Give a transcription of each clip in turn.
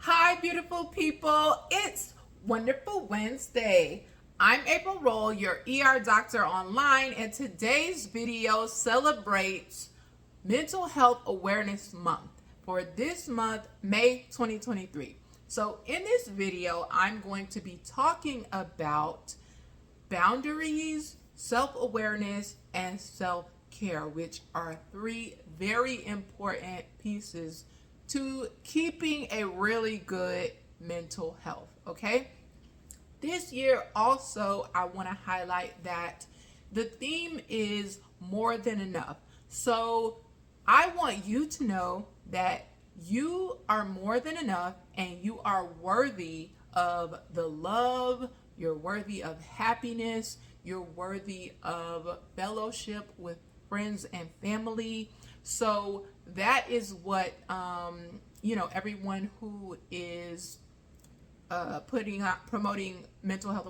Hi, beautiful people. It's Wonderful Wednesday. I'm April Roll, your ER doctor online, and today's video celebrates Mental Health Awareness Month for this month, May 2023. So, in this video, I'm going to be talking about boundaries, self awareness, and self care, which are three very important pieces to keeping a really good mental health. Okay. This year, also, I want to highlight that the theme is more than enough. So, I want you to know that you are more than enough and you are worthy of the love, you're worthy of happiness, you're worthy of fellowship with friends and family. So, that is what, everyone who is promoting mental health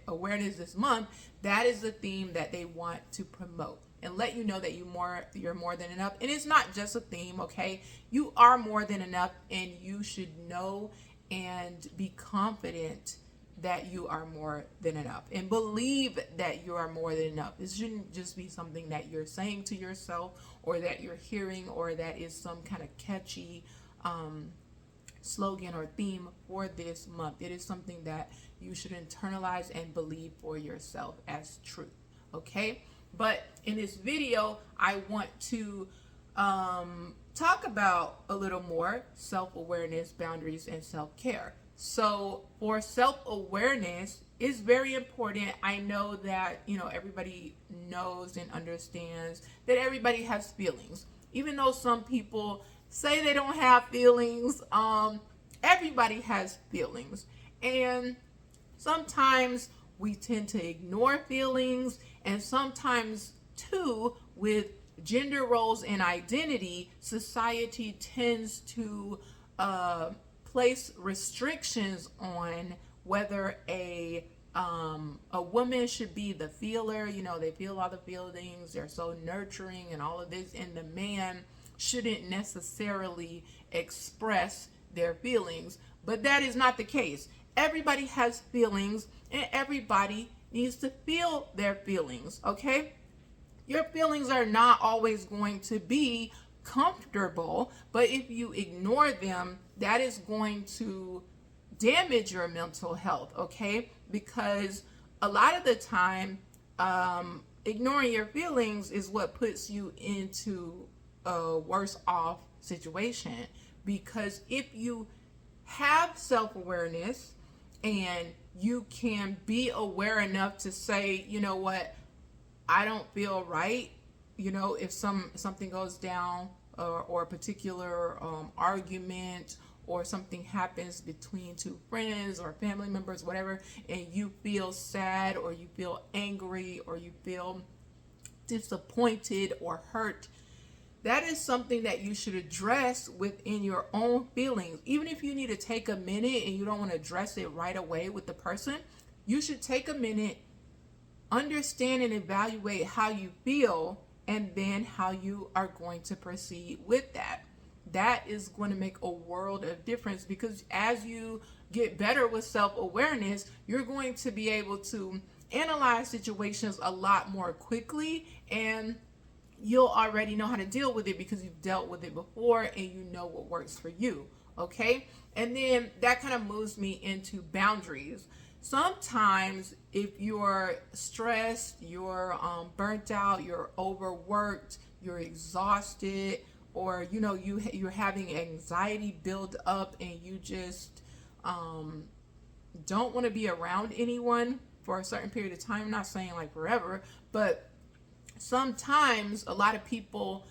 awareness this month, that is the theme that they want to promote and let you know that you're more than enough. And it's not just a theme, okay? You are more than enough, and you should know and be confident that you are more than enough and believe that you are more than enough. It shouldn't just be something that you're saying to yourself or that you're hearing or that is some kind of catchy slogan or theme for this month. It is something that you should internalize and believe for yourself as truth. Okay? But in this video, I want to talk about a little more self-awareness, boundaries, and self-care. So for self-awareness is very important. I know that, everybody knows and understands that everybody has feelings. Even though some people say they don't have feelings, everybody has feelings. And sometimes we tend to ignore feelings, and sometimes too, with gender roles and identity, society tends to place restrictions on whether a woman should be the feeler. They feel all the feelings, they're so nurturing and all of this, and the man shouldn't necessarily express their feelings. But that is not the case. Everybody has feelings, and everybody needs to feel their feelings, okay? Your feelings are not always going to be comfortable, but if you ignore them, that is going to damage your mental health, okay? Because a lot of the time, ignoring your feelings is what puts you into a worse off situation. Because if you have self-awareness and you can be aware enough to say, you know what, I don't feel right, if something goes down, or a particular argument or something happens between two friends or family members, whatever, and you feel sad or you feel angry or you feel disappointed or hurt, that is something that you should address within your own feelings. Even if you need to take a minute and you don't want to address it right away with the person, you should take a minute, understand and evaluate how you feel, and then how you are going to proceed with that. That is going to make a world of difference, because as you get better with self-awareness, you're going to be able to analyze situations a lot more quickly, and you'll already know how to deal with it because you've dealt with it before and you know what works for you. Okay? And then that kind of moves me into boundaries. Sometimes if you're stressed, you're burnt out, you're overworked, you're exhausted, or you're having anxiety build up and you just don't want to be around anyone for a certain period of time. I'm not saying like forever, but sometimes a lot of people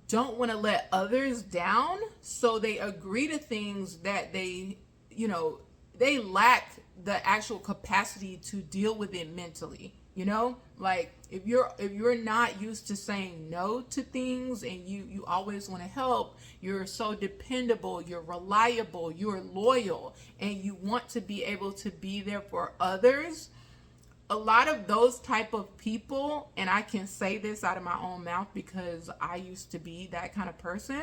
don't want to let others down, so they agree to things that they lack the actual capacity to deal with it mentally. Like if you're not used to saying no to things, and you always want to help, you're so dependable, you're reliable, you're loyal, and you want to be able to be there for others. A lot of those type of people, and I can say this out of my own mouth because I used to be that kind of person,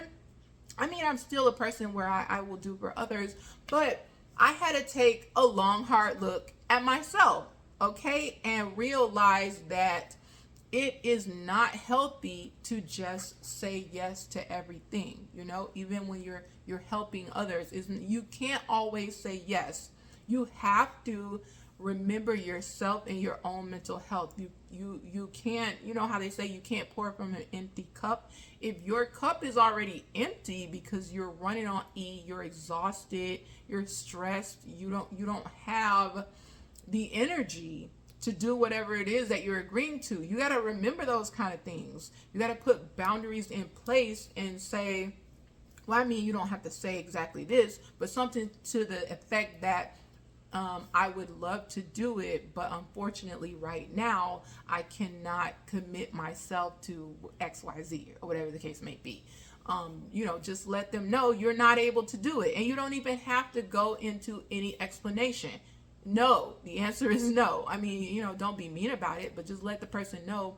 I mean, I'm still a person where I will do for others, but I had to take a long, hard look at myself, okay, and realize that it is not healthy to just say yes to everything. You know, even when you're helping others, isn't you can't always say yes. You have to remember yourself and your own mental health. You can't, you know how they say you can't pour from an empty cup. If your cup is already empty because you're running on E, you're exhausted, you're stressed, you don't have the energy to do whatever it is that you're agreeing to. You got to remember those kind of things. You got to put boundaries in place and say, well, I mean, you don't have to say exactly this, but something to the effect that I would love to do it, but unfortunately right now I cannot commit myself to XYZ or whatever the case may be. You know, just let them know you're not able to do it. And you don't even have to go into any explanation. No, the answer is no. I mean, you know, don't be mean about it, but just let the person know,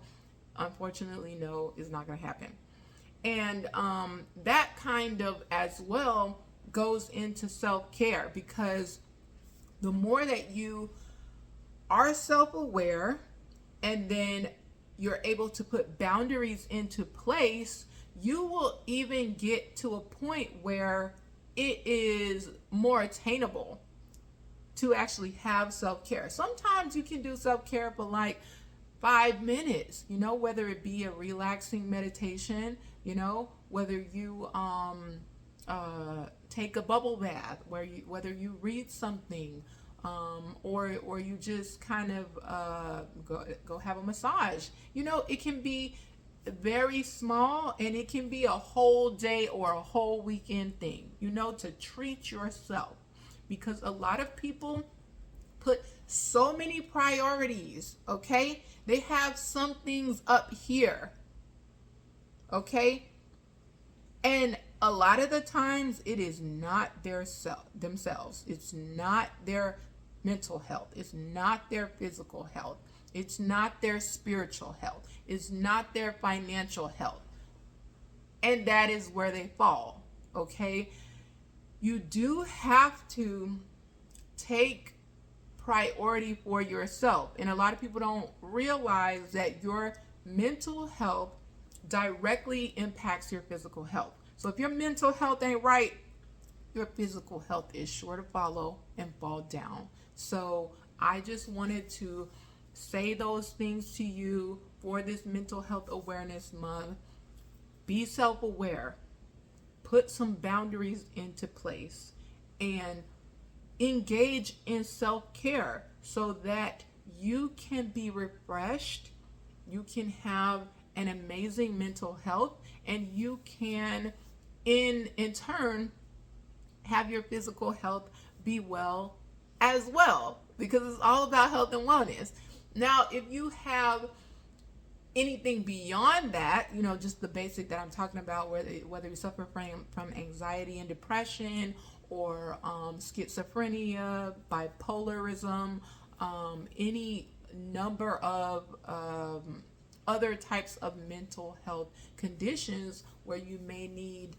unfortunately, no, is not going to happen. And that kind of as well goes into self-care, because the more that you are self-aware and then you're able to put boundaries into place, you will even get to a point where it is more attainable to actually have self-care. Sometimes you can do self-care for like 5 minutes, you know, whether it be a relaxing meditation, you know, whether you take a bubble bath, whether you read something, or you just kind of go have a massage. You know, it can be very small, and it can be a whole day or a whole weekend thing, you know, to treat yourself. Because a lot of people put so many priorities, okay? They have some things up here, okay? And a lot of the times it is not themselves. It's not their mental health. It's not their physical health. It's not their spiritual health. It's not their financial health. And that is where they fall, okay? You do have to take priority for yourself. And a lot of people don't realize that your mental health directly impacts your physical health. So if your mental health ain't right, your physical health is sure to follow and fall down. So I just wanted to say those things to you for this Mental Health Awareness Month. Be self-aware. Put some boundaries into place and engage in self-care so that you can be refreshed, you can have an amazing mental health, and you can in turn have your physical health be well as well, because it's all about health and wellness. Now, if you have anything beyond that, you know, just the basic that I'm talking about, whether you suffer from anxiety and depression, or schizophrenia, bipolarism, any number of other types of mental health conditions where you may need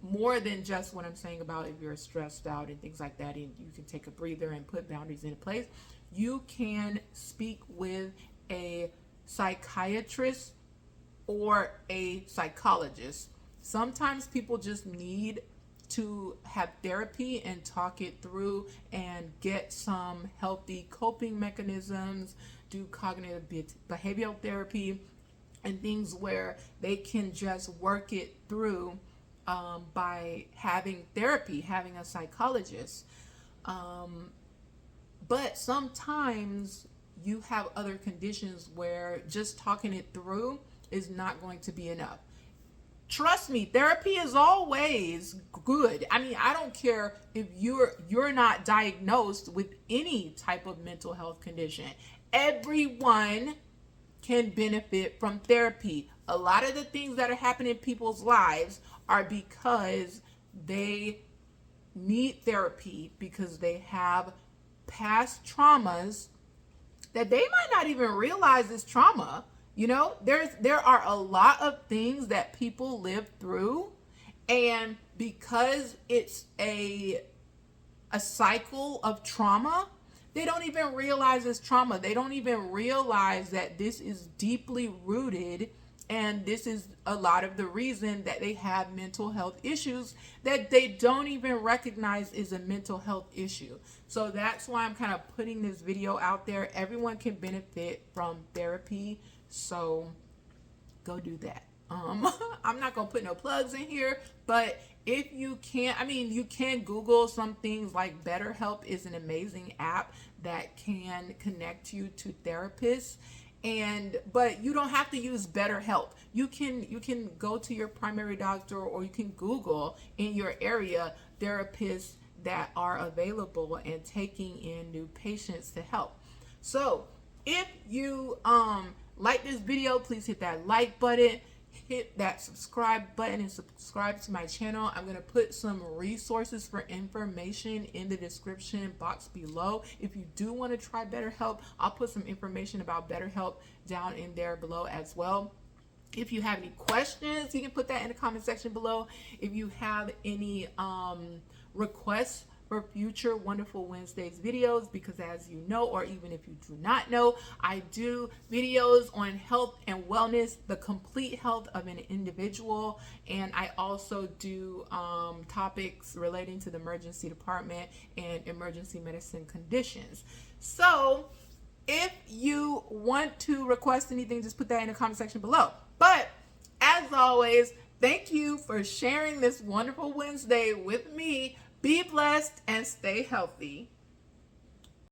more than just what I'm saying about if you're stressed out and things like that, and you can take a breather and put boundaries into place, you can speak with a psychiatrist or a psychologist. Sometimes people just need to have therapy and talk it through and get some healthy coping mechanisms, do cognitive behavioral therapy and things where they can just work it through by having therapy, having a psychologist. But sometimes you have other conditions where just talking it through is not going to be enough. Trust me, therapy is always good. I mean, I don't care if you're not diagnosed with any type of mental health condition. Everyone can benefit from therapy. A lot of the things that are happening in people's lives are because they need therapy because they have past traumas that they might not even realize is trauma. You know, there are a lot of things that people live through, and because it's a cycle of trauma, they don't even realize it's trauma. They don't even realize that this is deeply rooted, and this is a lot of the reason that they have mental health issues that they don't even recognize is a mental health issue. So that's why I'm kind of putting this video out there. Everyone can benefit from therapy, so go do that. I'm not gonna put no plugs in here, but if you can, you can Google some things like BetterHelp is an amazing app that can connect you to therapists. But you don't have to use BetterHelp. You can go to your primary doctor, or you can Google in your area therapists that are available and taking in new patients to help. So if you like this video, please hit that like button, hit that subscribe button, and subscribe to my channel. I'm going to put some resources for information in the description box below. If you do want to try BetterHelp, I'll put some information about BetterHelp down in there below as well. If you have any questions, you can put that in the comment section below. If you have any requests for future Wonderful Wednesdays videos, because as you know, or even if you do not know, I do videos on health and wellness, the complete health of an individual, and I also do topics relating to the emergency department and emergency medicine conditions. So if you want to request anything, just put that in the comment section below. But as always, thank you for sharing this wonderful Wednesday with me. Be blessed and stay healthy.